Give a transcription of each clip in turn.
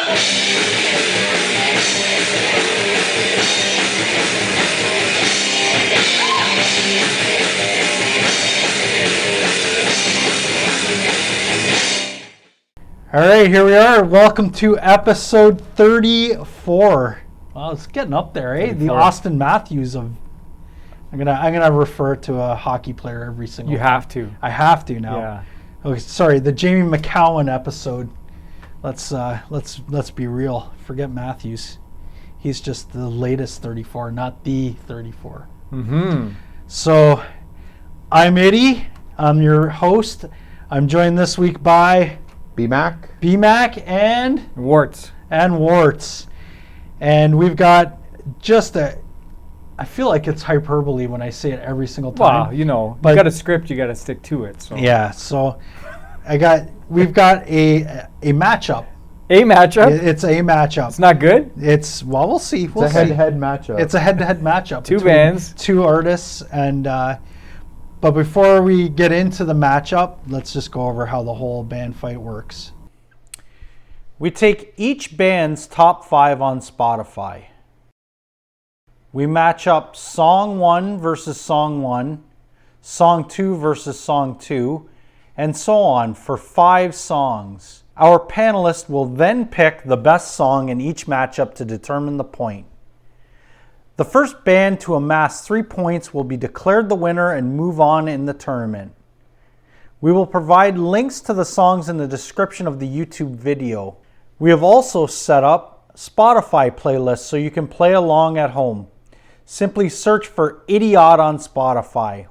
All right, here we are. Welcome to episode 34. Well, it's getting up there, eh? 34. The Austin Matthews of. I'm gonna refer to a hockey player every single. You have to. I have to now. Yeah. Okay, sorry. The Jamie McCowan episode. Let's be real. Forget Matthews. He's just the latest 34, not the 34. Mm-hmm. So, I'm Eddie. I'm your host. I'm joined this week by BMac and Warts. And we've got just I feel like it's hyperbole when I say it every single time. Well, but you got a script, you got to stick to it. So. Yeah, so we've got a matchup. A matchup? It's a matchup. It's not good? We'll see. It's a head-to-head matchup. It's a head-to-head matchup. Two bands. Two artists. And but before we get into the matchup, let's just go over how the whole band fight works. We take each band's top 5 on Spotify. We match up song 1 versus song 1, song 2 versus song 2, and so on for 5 songs. Our panelists will then pick the best song in each matchup to determine the point. The first band to amass 3 points will be declared the winner and move on in the tournament. We will provide links to the songs in the description of the YouTube video. We have also set up Spotify playlists so you can play along at home. Simply search for Idiot on Spotify.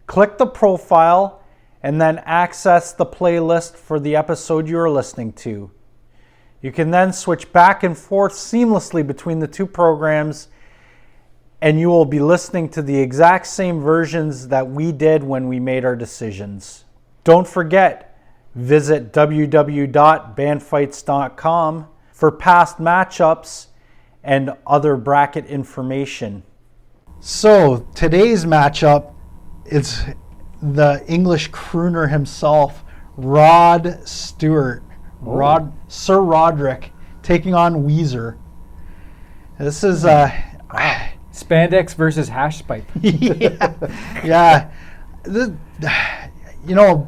Click the profile and then access the playlist for the episode you are listening to. You can then switch back and forth seamlessly between the two programs, and you will be listening to the exact same versions that we did when we made our decisions. Don't forget, visit www.bandfights.com for past matchups and other bracket information. So today's matchup is the English crooner himself, Rod Stewart. Sir Roderick taking on Weezer. This is Spandex versus hash pipe. yeah.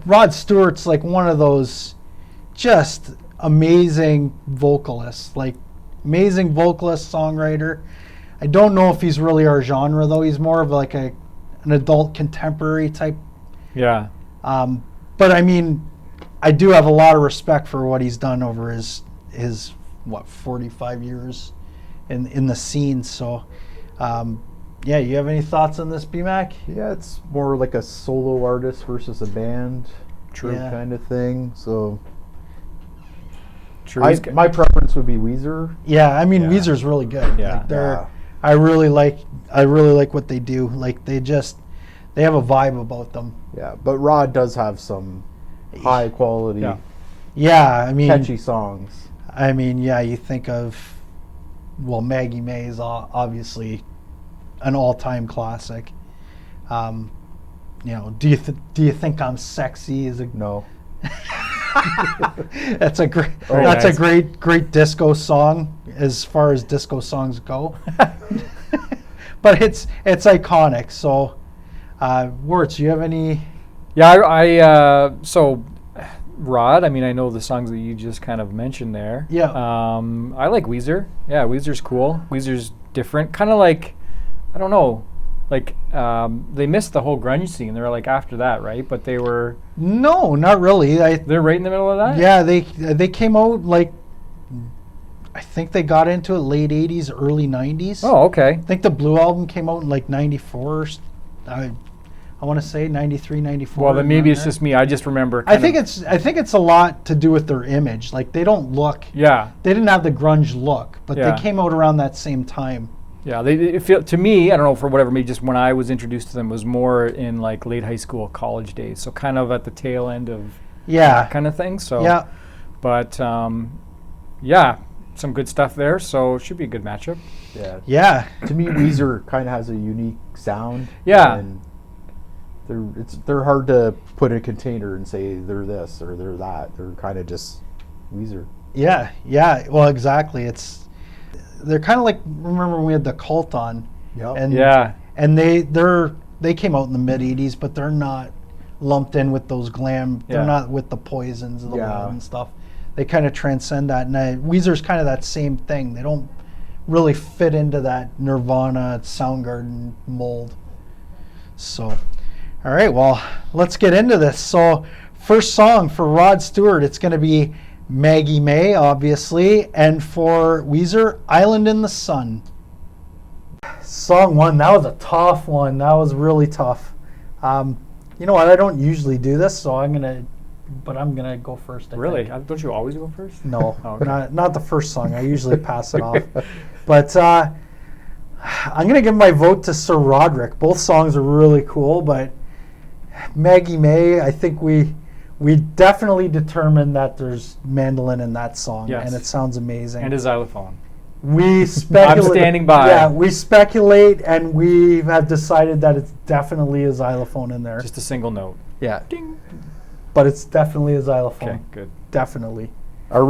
Rod Stewart's like one of those just amazing vocalists, songwriter. I don't know if he's really our genre though. He's more of like an adult contemporary type. Yeah. But I mean, I do have a lot of respect for what he's done over his 45 years in the scene. So, you have any thoughts on this, BMac? Yeah, it's more like a solo artist versus a band, kind of thing. So, my preference would be Weezer. Yeah, I mean Weezer's really good. Yeah, I really like what they do. Like they have a vibe about them. Yeah, but Rod does have some high quality, I mean, catchy songs. I mean, you think of, Maggie May is obviously an all-time classic. Do you think I'm sexy? No. That's a great disco song as far as disco songs go. But it's iconic. So, Warts, do you have any? Yeah, so Rod, I mean, I know the songs that you just kind of mentioned there. Yeah. I like Weezer. Yeah, Weezer's cool. Weezer's different. Kind of like, I don't know, like they missed the whole grunge scene. They were like after that, right? But they were... No, not really. They're right in the middle of that? Yeah, they came out like, I think they got into it late 80s, early 90s. Oh, okay. I think the Blue album came out in like 94. I want to say 93, 94. Well, then maybe it's just me. I just remember. I think it's a lot to do with their image. Like they don't look. Yeah. They didn't have the grunge look, but Yeah. they came out around that same time. Yeah, it feel to me. I don't know, for whatever. Maybe just when I was introduced to them was more in like late high school, college days. So kind of at the tail end of that kind of thing. So yeah. But yeah, some good stuff there. So it should be a good matchup. Yeah. Yeah. To me, Weezer kind of has a unique sound. Yeah. And they're hard to put in a container and say they're this or they're that. They're kind of just Weezer. Yeah. Well, exactly. They're kind of like, remember when we had the Cult on, Yep. and Yeah. and they came out in the mid '80s, but they're not lumped in with those glam. They're Yeah. not with the Poisons and the Yeah. Wild and stuff. They kind of transcend that. And Weezer's kind of that same thing. They don't really fit into that Nirvana Soundgarden mold. So, all right, well, let's get into this. So, first song for Rod Stewart, it's going to be Maggie May, obviously, and for Weezer, Island in the Sun. Song 1, that was a tough one. That was really tough. You know what? I don't usually do this, so I'm gonna go first. I Really? think. Don't you always go first? No, Oh, okay. not the first song. I usually pass it off. But I'm gonna give my vote to Sir Roderick. Both songs are really cool, but Maggie May, I think we definitely determined that there's mandolin in that song, Yes. and it sounds amazing. And a xylophone. We speculate. I'm standing by. Yeah, we speculate, and we have decided that it's definitely a xylophone in there. Just a single note. Yeah, Ding. but it's definitely a xylophone. Okay, good. Definitely. Our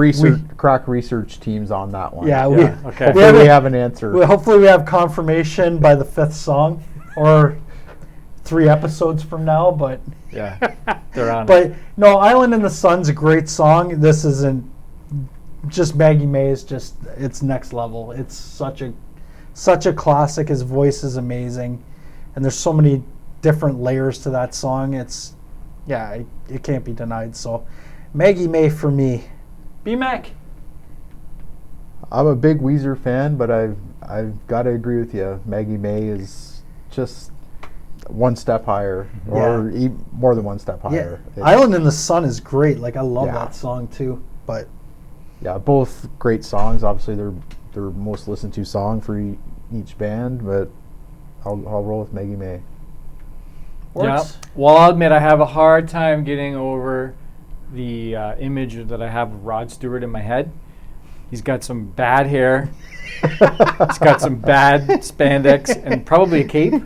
crack research team's on that one. Yeah, Yeah, okay. Hopefully we have an answer. Well, hopefully we have confirmation by the 5th song or 3 episodes from now. But Yeah, they're on. but no, Island in the Sun's a great song. This isn't just Maggie May is just it's next level. It's such a classic. His voice is amazing, and there's so many different layers to that song. It can't be denied. So Maggie May for me. B-Mac. I'm a big Weezer fan, but I've got to agree with you. Maggie May is just one step higher, or more than one step higher. Yeah, Island in the Sun is great. Like I love Yeah. that song too. But Yeah, both great songs. Obviously, they're their most listened to song for each band, but I'll roll with Maggie May. Yeah. Works. Well, I'll admit I have a hard time getting over the image that I have of Rod Stewart in my head. He's got some bad hair. He's got some bad spandex and probably a cape.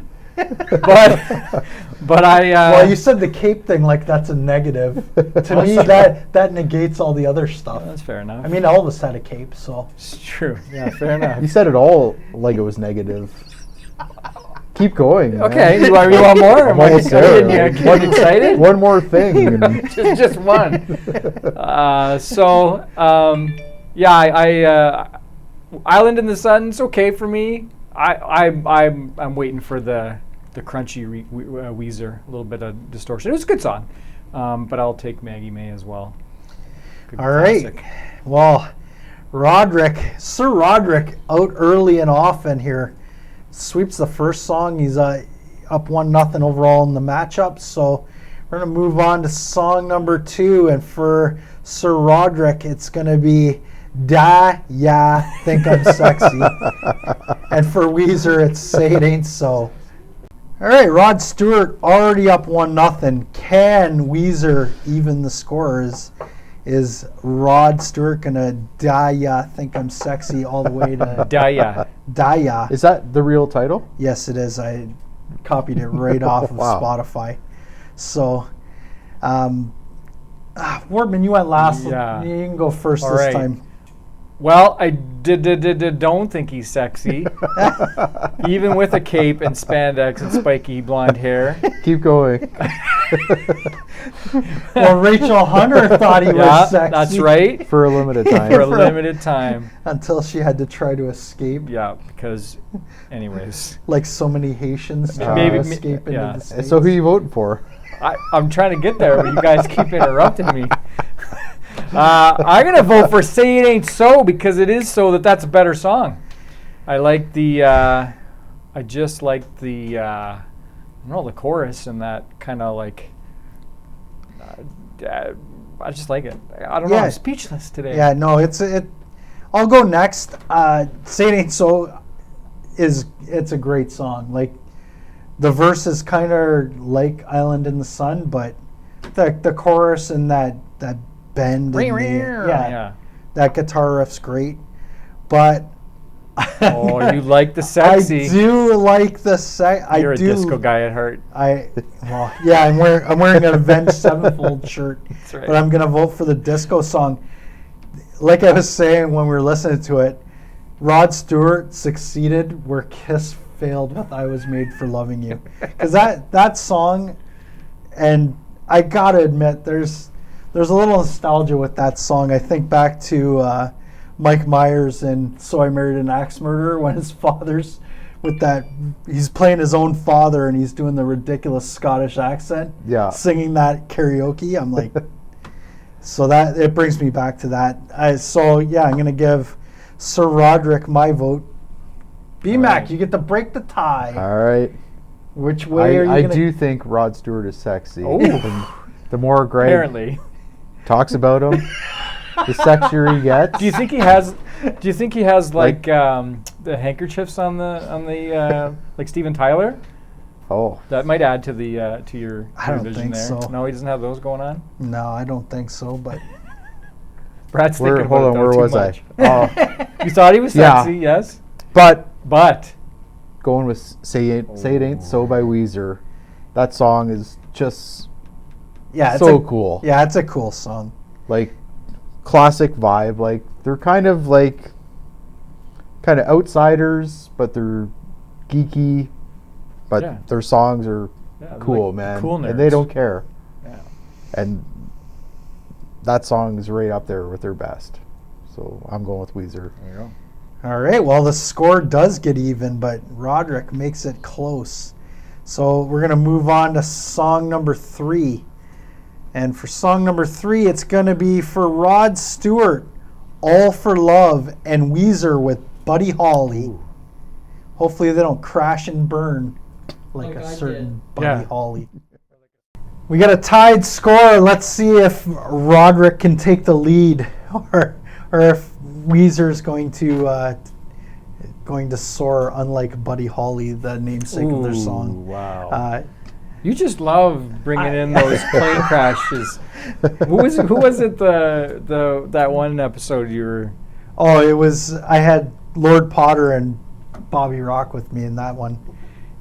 But I. Well, you said the cape thing like that's a negative. To me, that negates all the other stuff. That's fair enough. I mean, Elvis had a cape, so. It's true. Yeah, fair enough. You said it all like it was negative. Keep going. man. Okay, you want more? Am I Almost getting there. you excited? One more thing. and- just one. Island in the Sun's okay for me. I'm waiting for the crunchy Weezer, a little bit of distortion. It was a good song, but I'll take Maggie May as well. Good All right. classic. Well, Sir Roderick, out early and often here, sweeps the first song. He's up 1-0 overall in the matchup. So we're gonna move on to song number 2, and for Sir Roderick, it's gonna be "Da Ya Think I'm Sexy," and for Weezer, it's "Say It Ain't So." All right, Rod Stewart already up 1-0. Can Weezer even the score? Is Rod Stewart gonna "Da Ya Think I'm Sexy" all the way to Daya. "Da Ya"? Is that the real title? Yes, it is. I copied it right off of Wow. Spotify. So, Wardman, you went last. Yeah. You can go first All this right. time. Well, I don't think he's sexy, even with a cape and spandex and spiky blonde hair. Keep going. Well, Rachel Hunter thought he Yeah, was sexy. that's right. For a limited For a time. limited time. Until she had to try to escape, Yeah, because, anyways, like so many Haitians try Maybe- to escape into yeah. the States. So who you voting for? I'm trying to get there, but you guys keep interrupting me. I'm gonna vote for "Say It Ain't So" because it is so that's a better song. I like the. I just like the. The chorus and that kind of like. I just like it. I don't know. Yeah. I'm speechless today. Yeah, no, I'll go next. "Say It Ain't So" it's a great song. Like the verse is kind of like "Island in the Sun," but the chorus and that bend, in Yeah. that guitar riff's great. But Oh, you like the sexy. I do like the You're a disco guy at heart. I'm wearing an Avenged Sevenfold shirt. That's right. But I'm gonna vote for the disco song. like I was saying when we were listening to it, Rod Stewart succeeded where Kiss failed with "I Was Made for Loving You," because that song, and I gotta admit, there's a little nostalgia with that song. I think back to Mike Myers in "So I Married an Axe Murderer" when his father's with that, he's playing his own father and he's doing the ridiculous Scottish accent, singing that karaoke. I'm like, so that it brings me back to that. I'm gonna give Sir Roderick my vote. B-Mac, you get to break the tie. All right. Which way are you I gonna... do think Rod Stewart is sexy. Oh. The more Greg Apparently. talks about him, the sexier he gets. Do you think he has like the handkerchiefs on the like Steven Tyler? Oh, That might add to the to your I don't vision think there. so. No, he doesn't have those going on. No, I don't think so, but... Brad's thinking hold about on, it, where though, too was much. I? You thought he was Yeah. sexy, yes? But But going with Say It Ain't So by Weezer, that song is just Yeah, so cool. Yeah, it's a cool song. Like, classic vibe. Like, they're kind of outsiders, but they're geeky. But Yeah. their songs are yeah, cool, like man. cool nerds. And they don't care. Yeah. And that song is right up there with their best. So I'm going with Weezer. There you go. All right, well, the score does get even, but Roderick makes it close. So we're going to move on to song number 3. And for song number 3, it's going to be for Rod Stewart, All for Love, and Weezer with Buddy Holly. Ooh. Hopefully they don't crash and burn like Like a I certain did. Buddy Yeah. Holly. We got a tied score. Let's see if Roderick can take the lead or if Weezer's going to soar, unlike Buddy Holly, the namesake of their song. Wow. You just love bringing in those plane crashes. Who was it? That one episode you were. Oh, it was. I had Lord Potter and Bobby Rock with me in that one.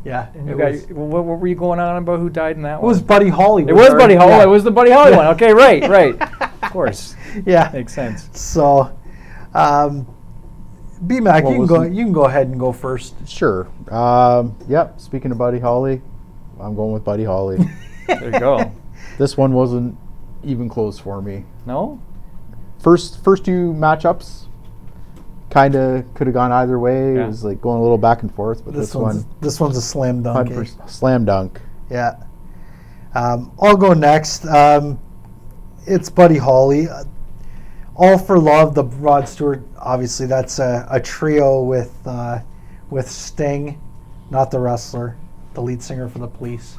Yeah, What were you going on about? Who died in that it one? was Buddy Holly. It was Buddy Holly. Yeah. It was the Buddy Holly one. Okay, right. Of course, Yeah. makes sense. So, B-Mac, What you was can go ahead and go first. Sure. Yep. Speaking of Buddy Holly, I'm going with Buddy Holly. There you go. This one wasn't even close for me. No. First two matchups kind of could have gone either way. Yeah. It was like going a little back and forth, but this one, This one's a slam dunk. 100% slam dunk. Yeah. I'll go next. It's Buddy Holly. All for Love, the Rod Stewart, obviously that's a trio with Sting, not the wrestler, the lead singer for the Police.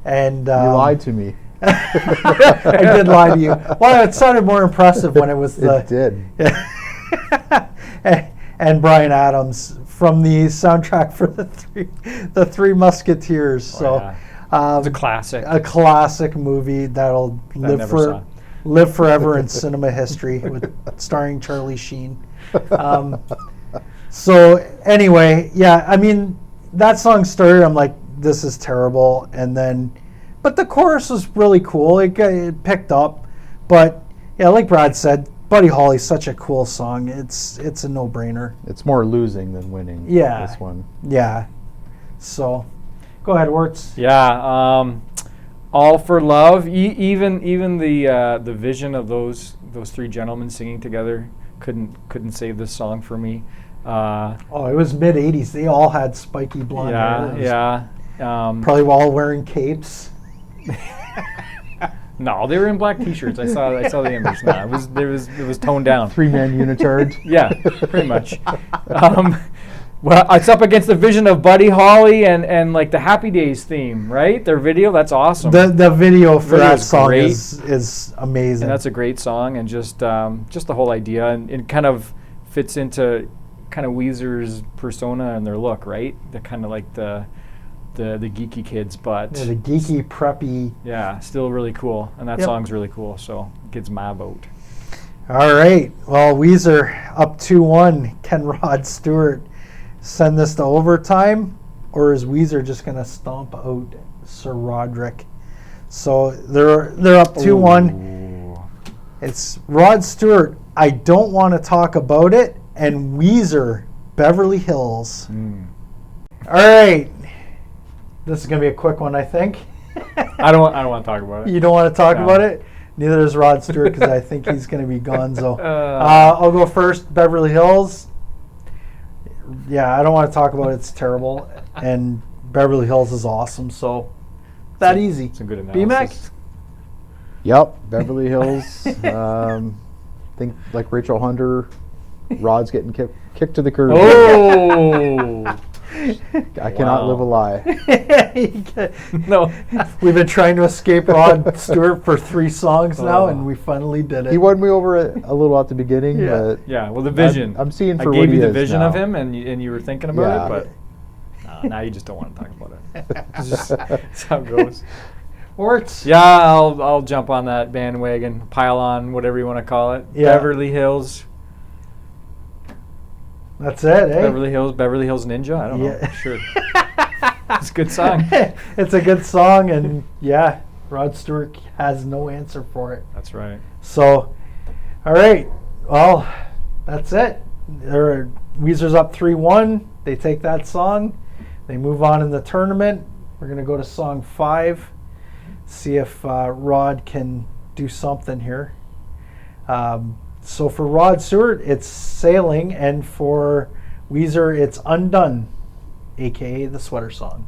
And You lied to me. I did lie to you. Well, it sounded more impressive when it was It did. and Bryan Adams from the soundtrack for the Three Musketeers. So yeah. It's a classic. a classic movie that'll live forever in cinema history, with starring Charlie Sheen. So anyway, yeah, I mean that song started. I'm like, this is terrible, and then, but the chorus was really cool. It picked up, but yeah, like Brad said, Buddy Holly's such a cool song. It's a no-brainer. It's more losing than winning. Yeah. This one. Yeah. So, go ahead, Wirtz. Yeah. All for Love. Even the vision of those three gentlemen singing together couldn't save this song for me. Oh, it was mid '80s. They all had spiky blonde hair. Yeah. Probably all wearing capes. No, they were in black T-shirts. I saw the image. No, it was toned down. 3-man unitard. Yeah, pretty much. Well, it's up against the vision of Buddy Holly and like the Happy Days theme, right? Their video, that's awesome. The video for Video that is song great. is amazing. And that's a great song, and just the whole idea, and it kind of fits into kind of Weezer's persona and their look, right? They're kind of like the geeky kids, but the geeky, preppy. yeah, still really cool, and that Yep. song's really cool. So it gets my vote. All right. Well, Weezer up 2-1. Can Rod Stewart send this to overtime, or is Weezer just going to stomp out Sir Roderick? So they're up 2-1. Ooh. It's Rod Stewart, I Don't Want to Talk About It, and Weezer, Beverly Hills. All right. This is going to be a quick one, I think. I don't want to talk about it. You don't want to talk No. about it? Neither does Rod Stewart, because I think he's going to be gonzo. I'll go first. Beverly Hills. Yeah, I don't want to talk about it. It's terrible. And Beverly Hills is awesome, so that easy. It's a good B-Mac? analysis. Yep, Beverly Hills. Think like Rachel Hunter. Rod's getting kicked to the curb. Oh! I cannot live a lie. No. We've been trying to escape Rod Stewart for 3 songs now, and we finally did it. He won me over a little at the beginning, but Yeah, well, the vision. I'm seeing for I what gave he you the is vision now. of him, and you were thinking about Yeah. it, but now you just don't want to talk about it. That's how it goes. Orts. Yeah, I'll jump on that bandwagon, pile on, whatever you want to call it. Yeah. Beverly Hills. That's it, eh? Beverly Hills Ninja. I don't know. Yeah. Sure. It's a good song. It's a good song, and yeah, Rod Stewart has no answer for it. That's right. So, all right. Well, that's it. Weezer's up 3-1. They take that song. They move on in the tournament. We're going to go to song 5. See if Rod can do something here. So for Rod Stewart, it's Sailing, and for Weezer, it's Undone, a.k.a. the Sweater Song.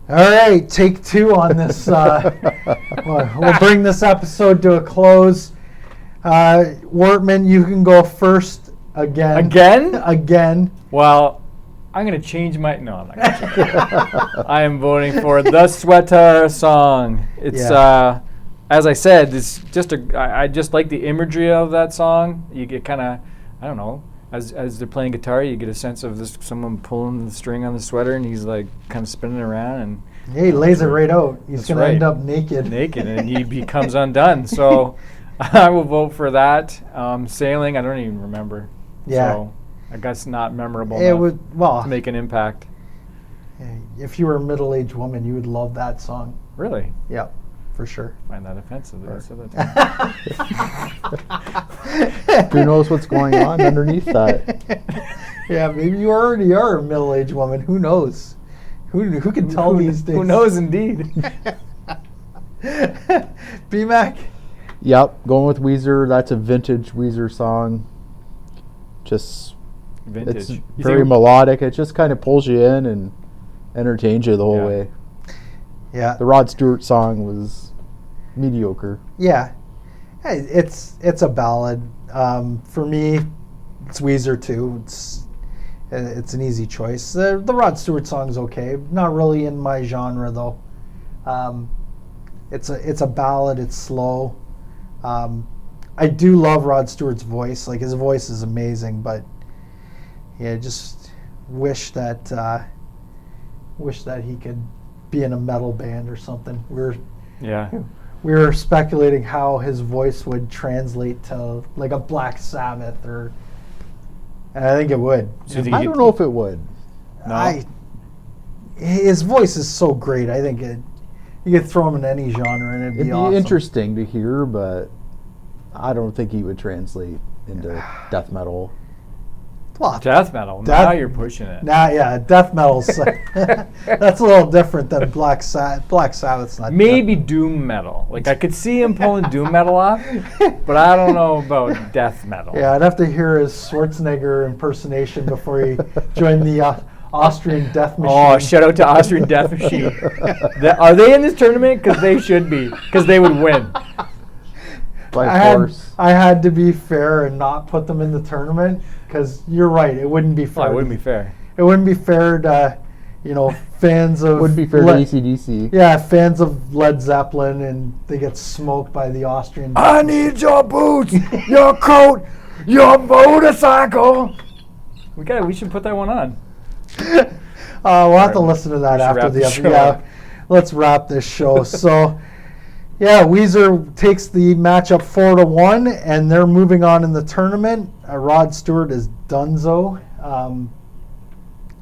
All right, take 2 on this. We'll bring this episode to a close. Wortman, you can go first again. Again? Again. Well, I'm going to change my... No, I'm not going to change. I am voting for the Sweater Song. It's, as I said, it's just I just like the imagery of that song. You get kind of, I don't know, as they're playing guitar, you get a sense of someone pulling the string on the sweater, and he's like kind of spinning around, and He lays it right out. He's That's going to right. end up naked. and he becomes undone. So I will vote for that. Sailing, I don't even remember. Yeah. So I guess not memorable It enough would, well, to make an impact. if you were a middle-aged woman, you would love that song. Really? Yeah, for sure. I find that offensive that I said that. who knows what's going on underneath that? Yeah, maybe you already are a middle-aged woman. Who knows? Who can tell these days? Who knows, indeed. B-Mac? Yep, going with Weezer. That's a vintage Weezer song. Just Vintage. it's You very think- melodic. It just kind of pulls you in and entertains you the whole Yeah. way. Yeah. The Rod Stewart song was mediocre. Yeah. Hey, it's a ballad. For me, it's Weezer too. It's an easy choice. The Rod Stewart song's okay. Not really in my genre though. It's a ballad. It's slow. I do love Rod Stewart's voice. Like, his voice is amazing, but yeah, just wish that he could be in a metal band or something. Yeah. We were speculating how his voice would translate to like a Black Sabbath, and I think it would. So you think I don't know if it would. No? His voice is so great. I think you could throw him in any genre and it'd It'd be be awesome. interesting to hear, but I don't think he would translate into death metal. Well, Death metal. Death- Now you're pushing it. nah, yeah, death metal's that's a little different than Black Sabbath. Black Sabbath's not. Maybe doom metal. Like, I could see him pulling doom metal off, but I don't know about death metal. Yeah, I'd have to hear his Schwarzenegger impersonation before he joined the Austrian Death Machine. Oh, shout out to Austrian Death Machine. Are they in this tournament? Because they should be. Because they would win. By force. I had to be fair and not put them in the tournament because you're right. It wouldn't be fair. Well, it wouldn't be fair. It wouldn't be fair to, fans of. Wouldn't be fair to AC/DC. Yeah, fans of Led Zeppelin, and they get smoked by the Austrian. I need your boots, your coat, your motorcycle. We should put that one on. We'll have to listen to that We should after wrap the the episode. show Yeah, up. let's wrap this show. So, yeah, Weezer takes the matchup 4-1, and they're moving on in the tournament. Rod Stewart is donezo.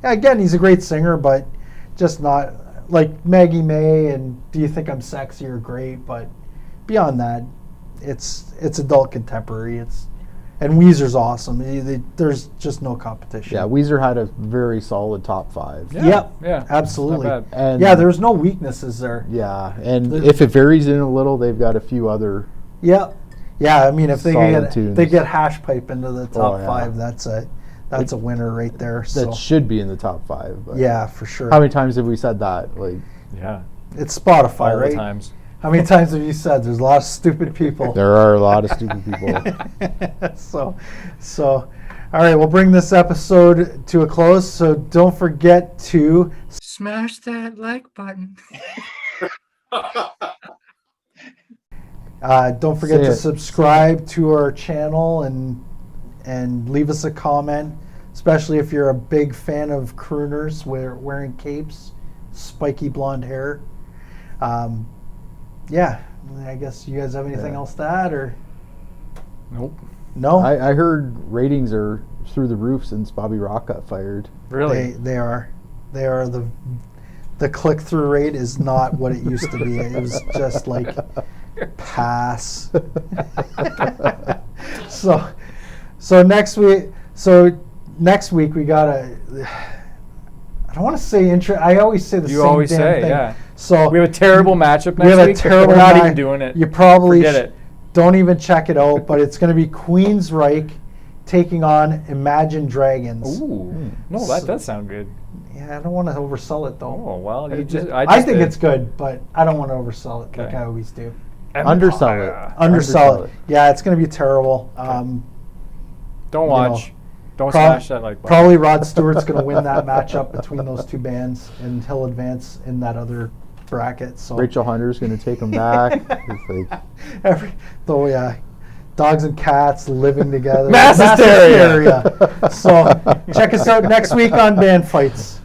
Again, he's a great singer, but just not like Maggie May and Do You Think I'm Sexy are great, but beyond that, it's adult contemporary. And Weezer's awesome. There's just no competition. Yeah, Weezer had a very solid top 5. Yeah. Yep. Yeah. Absolutely. Not bad. And Yeah, there's no weaknesses there. yeah, and if it varies in a little, they've got a few other. Yep. Yeah, I mean, if they Solid get tunes. they get hash pipe into the top yeah. 5, that's a winner right there. So That should be in the top 5. But yeah, for sure. how many times have we said that? Like, Yeah. It's Spotify, All right? the times. How many times have you said there's a lot of stupid people? there are a lot of stupid people. so, all right, we'll bring this episode to a close. So don't forget to Smash that like button. don't forget Say to it. subscribe to our channel and leave us a comment, especially if you're a big fan of crooners wearing capes, spiky blonde hair. Yeah, I guess you guys have anything else to add, or Nope. no? I heard ratings are through the roof since Bobby Rock got fired. Really? They are the click through rate is not what it used to be. It was just like pass. so next week we got I don't want to say intro. I always say the You same always damn say, thing. yeah. So We have a terrible matchup next we have a week. terrible We're not match. even doing it. You probably Forget it. don't even check it out, but it's going to be Queensryche taking on Imagine Dragons. Ooh. No, that does sound good. Yeah, I don't want to oversell it though. Oh, well, you It just, ju- I I just think did. it's good, but I don't want to oversell it like Okay. I always do. Undersell it. Empire. Undersell Undersell it. Yeah, it's going to be terrible. Don't you watch. know, Don't prob- smash that like button. Probably Rod Stewart's going to win that matchup between those two bands, and he'll advance in that other bracket. So Rachel Hunter's going to take him back. It's like, yeah, dogs and cats living together. Mass hysteria. hysteria. So check us out next week on Band Fights.